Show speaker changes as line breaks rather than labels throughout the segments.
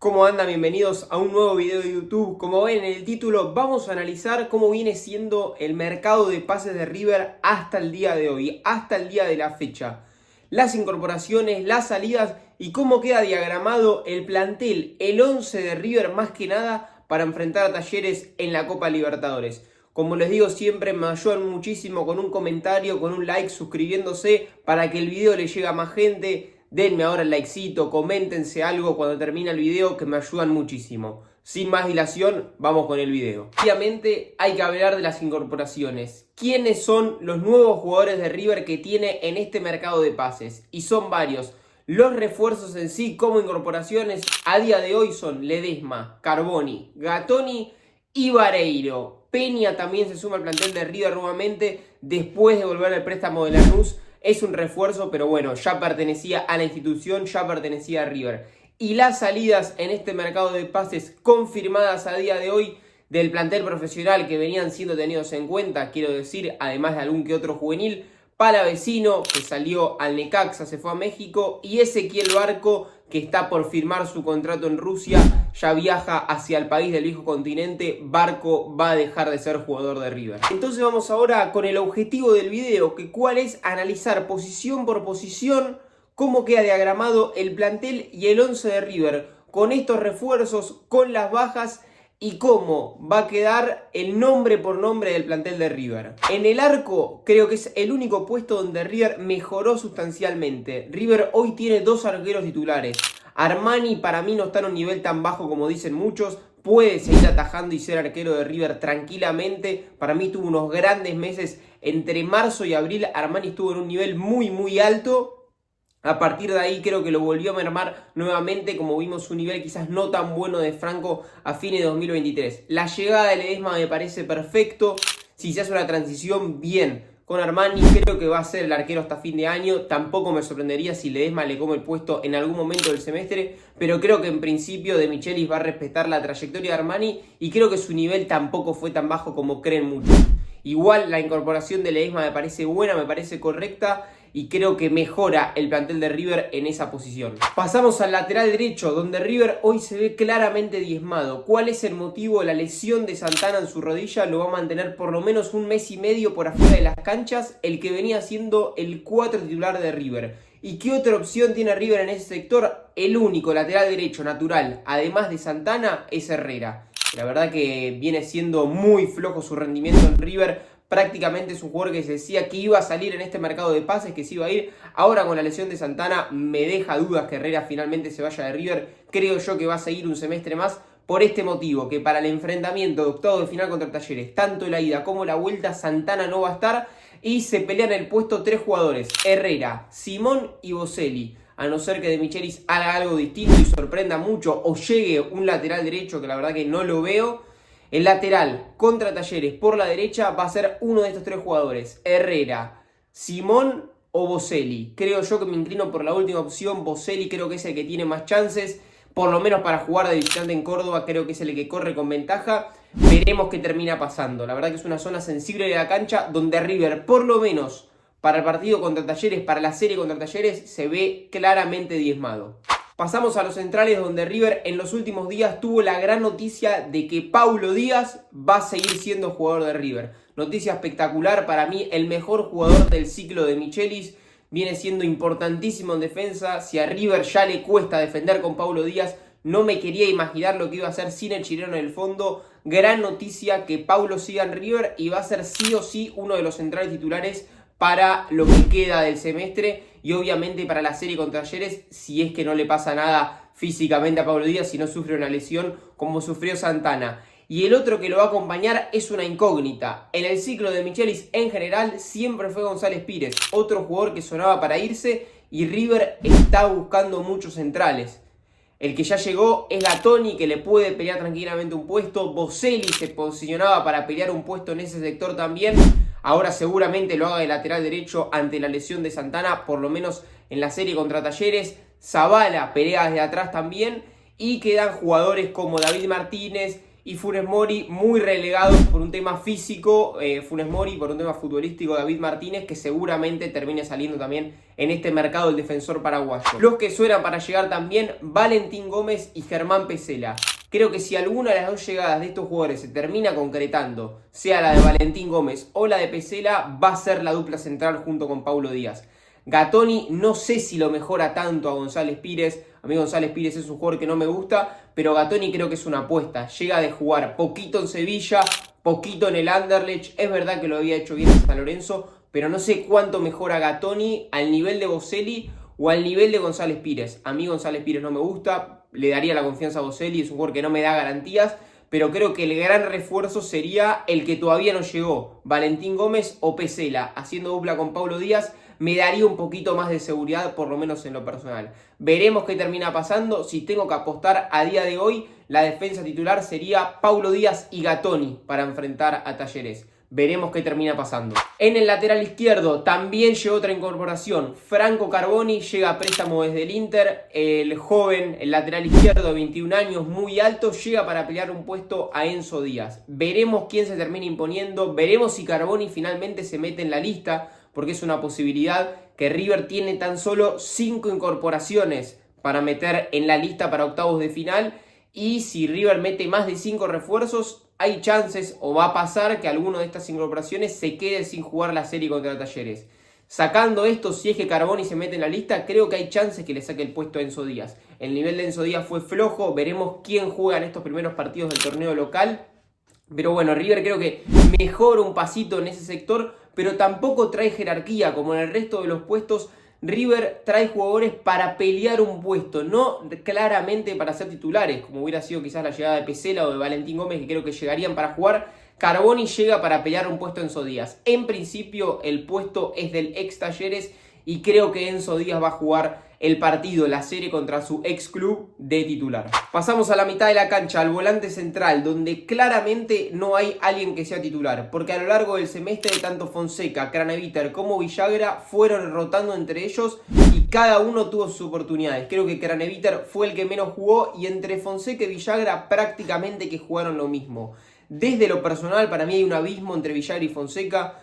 ¿Cómo andan? Bienvenidos a un nuevo video de YouTube. Como ven en el título, vamos a analizar cómo viene siendo el mercado de pases de River hasta el día de hoy, hasta el día de la fecha. Las incorporaciones, las salidas y cómo queda diagramado el plantel, el 11 de River más que nada para enfrentar a Talleres en la Copa Libertadores. Como les digo siempre, me ayudan muchísimo con un comentario, con un like, suscribiéndose para que el video le llegue a más gente. Denme ahora el likecito, coméntense algo cuando termine el video que me ayudan muchísimo. Sin más dilación, vamos con el video. Obviamente hay que hablar de las incorporaciones. ¿Quiénes son los nuevos jugadores de River que tiene en este mercado de pases? Y son varios. Los refuerzos en sí como incorporaciones a día de hoy son Ledesma, Carboni, Gattoni y Vareiro. Peña también se suma al plantel de River nuevamente después de volver al préstamo de Lanús. Es un refuerzo, pero bueno, ya pertenecía a la institución, ya pertenecía a River. Y las salidas en este mercado de pases confirmadas a día de hoy del plantel profesional que venían siendo tenidos en cuenta, quiero decir, además de algún que otro juvenil, Palavecino, que salió al Necaxa, se fue a México, y Ezequiel Barco, que está por firmar su contrato en Rusia, ya viaja hacia el país del viejo continente. Barco va a dejar de ser jugador de River. Entonces vamos ahora con el objetivo del video, que cuál es analizar posición por posición cómo queda diagramado el plantel y el 11 de River, con estos refuerzos, con las bajas, y cómo va a quedar el nombre por nombre del plantel de River. En el arco creo que es el único puesto donde River mejoró sustancialmente. River hoy tiene dos arqueros titulares. Armani para mí no está en un nivel tan bajo como dicen muchos. Puede seguir atajando y ser arquero de River tranquilamente. Para mí tuvo unos grandes meses entre marzo y abril. Armani estuvo en un nivel muy alto. A partir de ahí creo que lo volvió a mermar nuevamente, como vimos su nivel quizás no tan bueno de Franco a fines de 2023. La llegada de Ledesma me parece perfecto. Si se hace una transición, bien. Con Armani creo que va a ser el arquero hasta fin de año. Tampoco me sorprendería si Ledesma le come el puesto en algún momento del semestre. Pero creo que en principio De Michelis va a respetar la trayectoria de Armani. Y creo que su nivel tampoco fue tan bajo como creen muchos. Igual la incorporación de Ledesma me parece buena, me parece correcta. Y creo que mejora el plantel de River en esa posición. Pasamos al lateral derecho, donde River hoy se ve claramente diezmado. ¿Cuál es el motivo? La lesión de Santana en su rodilla lo va a mantener por lo menos un mes y medio por afuera de las canchas, el que venía siendo el 4 titular de River. ¿Y qué otra opción tiene River en ese sector? El único lateral derecho natural, además de Santana, es Herrera. La verdad que viene siendo muy flojo su rendimiento en River. Prácticamente es un jugador que se decía que iba a salir en este mercado de pases, que se iba a ir. Ahora con la lesión de Santana me deja dudas que Herrera finalmente se vaya de River. Creo yo que va a seguir un semestre más por este motivo, que para el enfrentamiento de octavos de final contra Talleres, tanto la ida como la vuelta, Santana no va a estar. Y se pelean el puesto tres jugadores, Herrera, Simón y Boselli. A no ser que De Michelis haga algo distinto y sorprenda mucho, o llegue un lateral derecho, que la verdad que no lo veo. El lateral contra Talleres por la derecha va a ser uno de estos tres jugadores. Herrera, Simón o Boselli. Creo yo que me inclino por la última opción. Boselli creo que es el que tiene más chances. Por lo menos para jugar de visitante en Córdoba creo que es el que corre con ventaja. Veremos qué termina pasando. La verdad que es una zona sensible de la cancha donde River, por lo menos para el partido contra Talleres, para la serie contra Talleres, se ve claramente diezmado. Pasamos a los centrales, donde River en los últimos días tuvo la gran noticia de que Paulo Díaz va a seguir siendo jugador de River. Noticia espectacular, para mí el mejor jugador del ciclo de Michelis. Viene siendo importantísimo en defensa. Si a River ya le cuesta defender con Paulo Díaz, no me quería imaginar lo que iba a hacer sin el chileno en el fondo. Gran noticia que Paulo siga en River y va a ser sí o sí uno de los centrales titulares para lo que queda del semestre y obviamente para la serie contra Talleres, si es que no le pasa nada físicamente a Paulo Díaz, si no sufre una lesión como sufrió Santana. Y el otro que lo va a acompañar es una incógnita. En el ciclo de Michelis en general siempre fue González Pires, otro jugador que sonaba para irse, y River está buscando muchos centrales. El que ya llegó es Gattoni, que le puede pelear tranquilamente un puesto. Boselli se posicionaba para pelear un puesto en ese sector también. Ahora seguramente lo haga de lateral derecho ante la lesión de Santana, por lo menos en la serie contra Talleres. Zabala pelea desde atrás también. Y quedan jugadores como David Martínez y Funes Mori muy relegado por un tema físico, Funes Mori por un tema futbolístico David Martínez, que seguramente termine saliendo también en este mercado el defensor paraguayo. Los que suenan para llegar también, Valentín Gómez y Germán Pesela. Creo que si alguna de las dos llegadas de estos jugadores se termina concretando, sea la de Valentín Gómez o la de Pesela, va a ser la dupla central junto con Paulo Díaz. Gatoni no sé si lo mejora tanto a González Pires. A mí González Pires es un jugador que no me gusta, pero Gatoni creo que es una apuesta. Llega de jugar poquito en Sevilla, poquito en el Anderlecht. Es verdad que lo había hecho bien en San Lorenzo, pero no sé cuánto mejora Gatoni al nivel de Boselli o al nivel de González Pires. A mí González Pires no me gusta, le daría la confianza a Boselli, es un jugador que no me da garantías, pero creo que el gran refuerzo sería el que todavía no llegó, Valentín Gómez o Pesela, haciendo dupla con Paulo Díaz. Me daría un poquito más de seguridad, por lo menos en lo personal. Veremos qué termina pasando. Si tengo que apostar a día de hoy, la defensa titular sería Paulo Díaz y Gatoni para enfrentar a Talleres. Veremos qué termina pasando. En el lateral izquierdo también llegó otra incorporación. Franco Carboni llega a préstamo desde el Inter. El joven, el lateral izquierdo de 21 años, muy alto, llega para pelear un puesto a Enzo Díaz. Veremos quién se termina imponiendo. Veremos si Carboni finalmente se mete en la lista, porque es una posibilidad que River tiene tan solo 5 incorporaciones para meter en la lista para octavos de final, y si River mete más de 5 refuerzos, hay chances o va a pasar que alguno de estas incorporaciones se quede sin jugar la serie contra Talleres. Sacando esto, si es que Carboni se mete en la lista, creo que hay chances que le saque el puesto a Enzo Díaz. El nivel de Enzo Díaz fue flojo, veremos quién juega en estos primeros partidos del torneo local. Pero bueno, River creo que mejora un pasito en ese sector, pero tampoco trae jerarquía como en el resto de los puestos. River trae jugadores para pelear un puesto, no claramente para ser titulares, como hubiera sido quizás la llegada de Pesela o de Valentín Gómez, que creo que llegarían para jugar. Carboni llega para pelear un puesto en Enzo Díaz. En principio el puesto es del ex Talleres y creo que Enzo Díaz va a jugar el partido, la serie contra su ex club de titular. Pasamos a la mitad de la cancha, al volante central, donde claramente no hay alguien que sea titular, porque a lo largo del semestre tanto Fonseca, Craneviter como Villagra fueron rotando entre ellos y cada uno tuvo sus oportunidades. Creo que Craneviter fue el que menos jugó y entre Fonseca y Villagra prácticamente que jugaron lo mismo. Desde lo personal, para mí hay un abismo entre Villagra y Fonseca.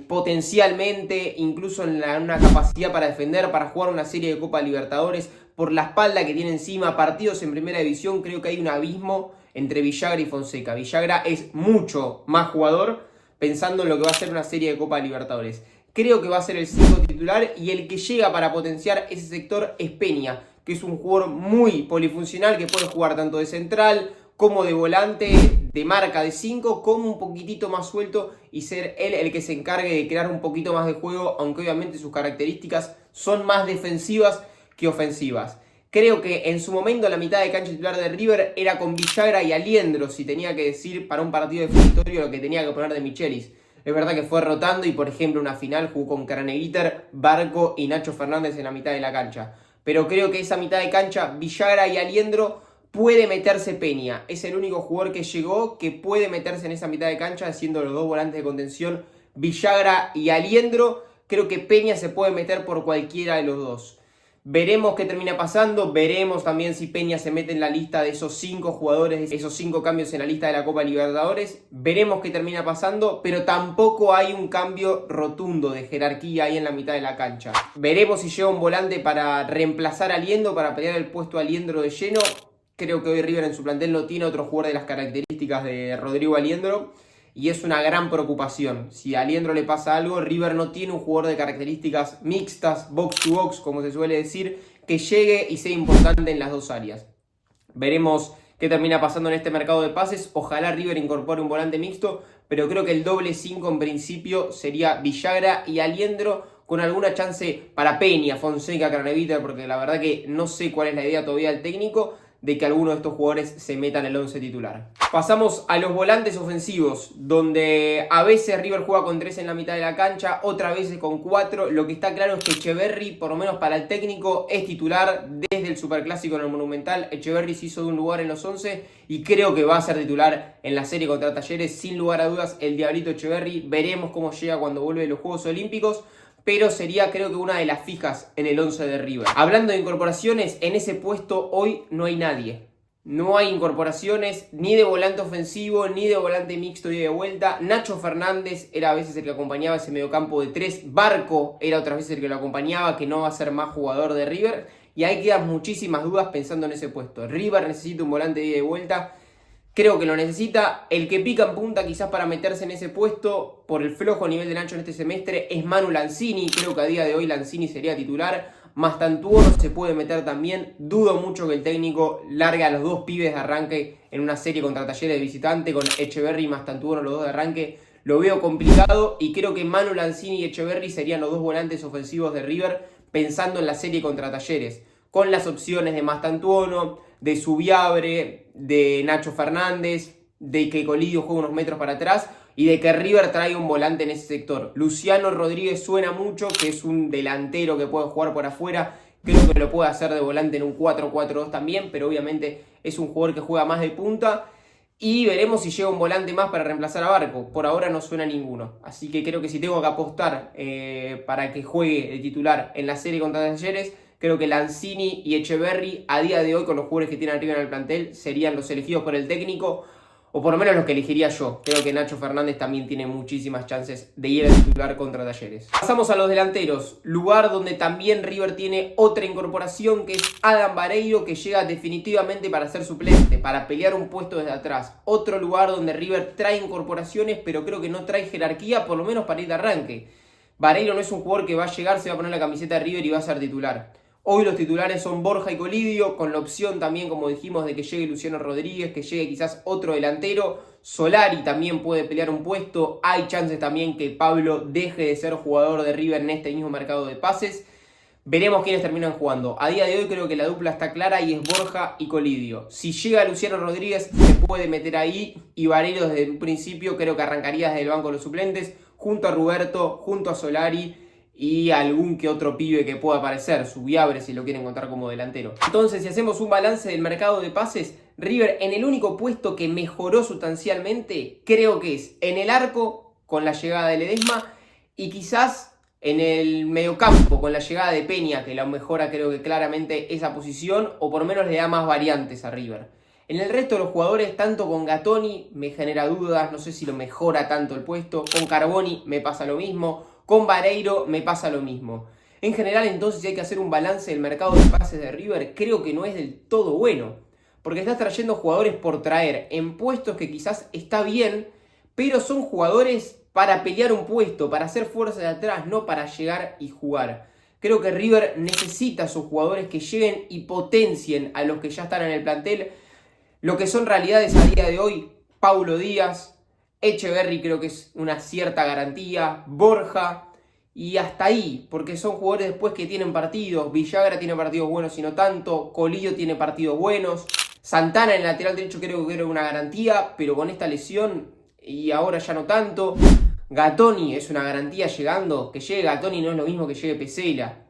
Potencialmente, incluso en una capacidad para defender, para jugar una serie de Copa Libertadores, por la espalda que tiene encima, partidos en primera división, creo que hay un abismo entre Villagra y Fonseca. Villagra es mucho más jugador, pensando en lo que va a ser una serie de Copa Libertadores. Creo que va a ser el 5 titular y el que llega para potenciar ese sector es Peña, que es un jugador muy polifuncional que puede jugar tanto de central como de volante, de marca de 5, como un poquitito más suelto y ser él el que se encargue de crear un poquito más de juego, aunque obviamente sus características son más defensivas que ofensivas. Creo que en su momento la mitad de cancha titular de River era con Villagra y Aliendro, si tenía que decir para un partido definitorio lo que tenía que poner de Michelis. Es verdad que fue rotando y por ejemplo una final jugó con Craneviter, Barco y Nacho Fernández en la mitad de la cancha. Pero creo que esa mitad de cancha, Villagra y Aliendro, puede meterse Peña. Es el único jugador que llegó que puede meterse en esa mitad de cancha, siendo los dos volantes de contención Villagra y Aliendro. Creo que Peña se puede meter por cualquiera de los dos. Veremos qué termina pasando. Veremos también si Peña se mete en la lista de esos 5 jugadores, esos 5 cambios en la lista de la Copa Libertadores. Veremos qué termina pasando, pero tampoco hay un cambio rotundo de jerarquía ahí en la mitad de la cancha. Veremos si llega un volante para reemplazar a Aliendro, para pelear el puesto a Aliendro de lleno. Creo que hoy River en su plantel no tiene otro jugador de las características de Rodrigo Aliendro y es una gran preocupación. Si a Aliendro le pasa algo, River no tiene un jugador de características mixtas, box to box, como se suele decir, que llegue y sea importante en las dos áreas. Veremos qué termina pasando en este mercado de pases. Ojalá River incorpore un volante mixto, pero creo que el doble 5 en principio sería Villagra y Aliendro, con alguna chance para Peña, Fonseca, Craneviter, porque la verdad que no sé cuál es la idea todavía del técnico de que alguno de estos jugadores se meta en el 11 titular. Pasamos a los volantes ofensivos, donde a veces River juega con 3 en la mitad de la cancha, otras veces con 4. Lo que está claro es que Echeverri, por lo menos para el técnico, es titular desde el Superclásico en el Monumental. Echeverri se hizo de un lugar en los 11 y creo que va a ser titular en la serie contra Talleres, sin lugar a dudas, el Diablito Echeverri. Veremos cómo llega cuando vuelve de los Juegos Olímpicos, pero sería creo que una de las fijas en el 11 de River. Hablando de incorporaciones, en ese puesto hoy no hay nadie. No hay incorporaciones ni de volante ofensivo ni de volante mixto y de vuelta. Nacho Fernández era a veces el que acompañaba ese mediocampo de 3. Barco era otras veces el que lo acompañaba, que no va a ser más jugador de River. Y ahí quedan muchísimas dudas pensando en ese puesto. River necesita un volante de ida y vuelta. Creo que lo necesita. El que pica en punta quizás para meterse en ese puesto por el flojo nivel de Nacho en este semestre es Manu Lanzini. Creo que a día de hoy Lanzini sería titular. Mastantuono se puede meter también. Dudo mucho que el técnico largue a los dos pibes de arranque en una serie contra Talleres de visitante con Echeverri y Mastantuono, los dos de arranque. Lo veo complicado y creo que Manu Lanzini y Echeverri serían los dos volantes ofensivos de River pensando en la serie contra Talleres. Con las opciones de Mastantuono, de Subiabre, de Nacho Fernández, de que Colidio juegue unos metros para atrás y de que River traiga un volante en ese sector. Luciano Rodríguez suena mucho, que es un delantero que puede jugar por afuera. Creo que lo puede hacer de volante en un 4-4-2 también, pero obviamente es un jugador que juega más de punta. Y veremos si llega un volante más para reemplazar a Barco. Por ahora no suena ninguno. Así que creo que si tengo que apostar para que juegue de titular en la serie contra Talleres, creo que Lanzini y Echeverri a día de hoy, con los jugadores que tiene arriba en el plantel, serían los elegidos por el técnico. O por lo menos los que elegiría yo. Creo que Nacho Fernández también tiene muchísimas chances de ir a titular contra Talleres. Pasamos a los delanteros. Lugar donde también River tiene otra incorporación, que es Adam Vareiro, que llega definitivamente para ser suplente, para pelear un puesto desde atrás. Otro lugar donde River trae incorporaciones, pero creo que no trae jerarquía, por lo menos para ir de arranque. Vareiro no es un jugador que va a llegar, se va a poner la camiseta de River y va a ser titular. Hoy los titulares son Borja y Colidio, con la opción también, como dijimos, de que llegue Luciano Rodríguez, que llegue quizás otro delantero. Solari también puede pelear un puesto. Hay chances también que Pablo deje de ser jugador de River en este mismo mercado de pases. Veremos quiénes terminan jugando. A día de hoy creo que la dupla está clara y es Borja y Colidio. Si llega Luciano Rodríguez, se puede meter ahí. Y Vareiro desde un principio creo que arrancaría desde el banco de los suplentes, junto a Roberto, junto a Solari y algún que otro pibe que pueda aparecer, Subiabre si lo quieren contar como delantero. Entonces, si hacemos un balance del mercado de pases, River en el único puesto que mejoró sustancialmente, creo que es en el arco con la llegada de Ledesma y quizás en el mediocampo con la llegada de Peña, que la mejora creo que claramente esa posición, o por lo menos le da más variantes a River. En el resto de los jugadores, tanto con Gatoni me genera dudas, no sé si lo mejora tanto el puesto, con Carboni me pasa lo mismo, con Vareiro me pasa lo mismo. En general, entonces, si hay que hacer un balance del mercado de pases de River, creo que no es del todo bueno. Porque estás trayendo jugadores por traer en puestos que quizás está bien, pero son jugadores para pelear un puesto, para hacer fuerza de atrás, no para llegar y jugar. Creo que River necesita a sus jugadores que lleguen y potencien a los que ya están en el plantel. Lo que son realidades a día de hoy, Paulo Díaz, Echeverri creo que es una cierta garantía, Borja y hasta ahí, porque son jugadores después que tienen partidos. Villagra tiene partidos buenos y no tanto, Colillo tiene partidos buenos, Santana en el lateral derecho creo que era una garantía, pero con esta lesión y ahora ya no tanto. Gatoni es una garantía llegando, que llegue Gatoni no es lo mismo que llegue Pesela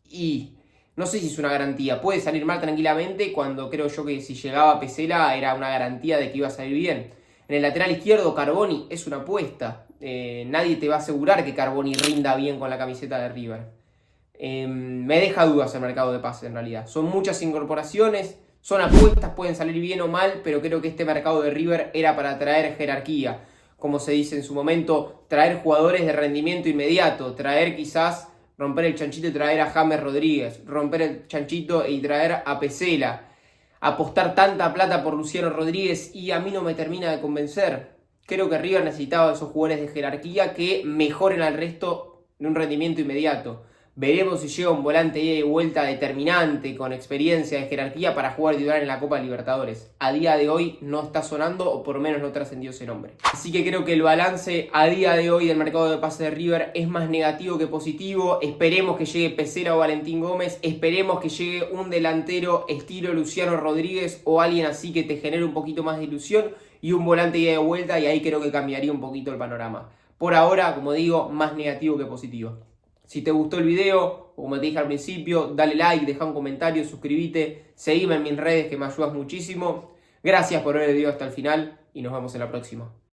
y no sé si es una garantía, puede salir mal tranquilamente cuando creo yo que si llegaba Pesela era una garantía de que iba a salir bien. En el lateral izquierdo, Carboni es una apuesta. Nadie te va a asegurar que Carboni rinda bien con la camiseta de River. Me deja dudas el mercado de pases en realidad. Son muchas incorporaciones, son apuestas, pueden salir bien o mal, pero creo que este mercado de River era para traer jerarquía. Como se dice en su momento, traer jugadores de rendimiento inmediato, traer quizás, romper el chanchito y traer a James Rodríguez, romper el chanchito y traer a Pesela. Apostar tanta plata por Luciano Rodríguez y a mí no me termina de convencer. Creo que River necesitaba esos jugadores de jerarquía que mejoren al resto de un rendimiento inmediato. Veremos si llega un volante de ida y vuelta determinante, con experiencia de jerarquía para jugar titular en la Copa Libertadores. A día de hoy no está sonando, o por lo menos no trascendió ese nombre. Así que creo que el balance a día de hoy del mercado de pases de River es más negativo que positivo. Esperemos que llegue Pesela o Valentín Gómez. Esperemos que llegue un delantero estilo Luciano Rodríguez o alguien así que te genere un poquito más de ilusión. Y un volante de ida y vuelta, y ahí creo que cambiaría un poquito el panorama. Por ahora, como digo, más negativo que positivo. Si te gustó el video, como te dije al principio, dale like, deja un comentario, suscríbete, seguime en mis redes que me ayudas muchísimo. Gracias por ver el video hasta el final y nos vemos en la próxima.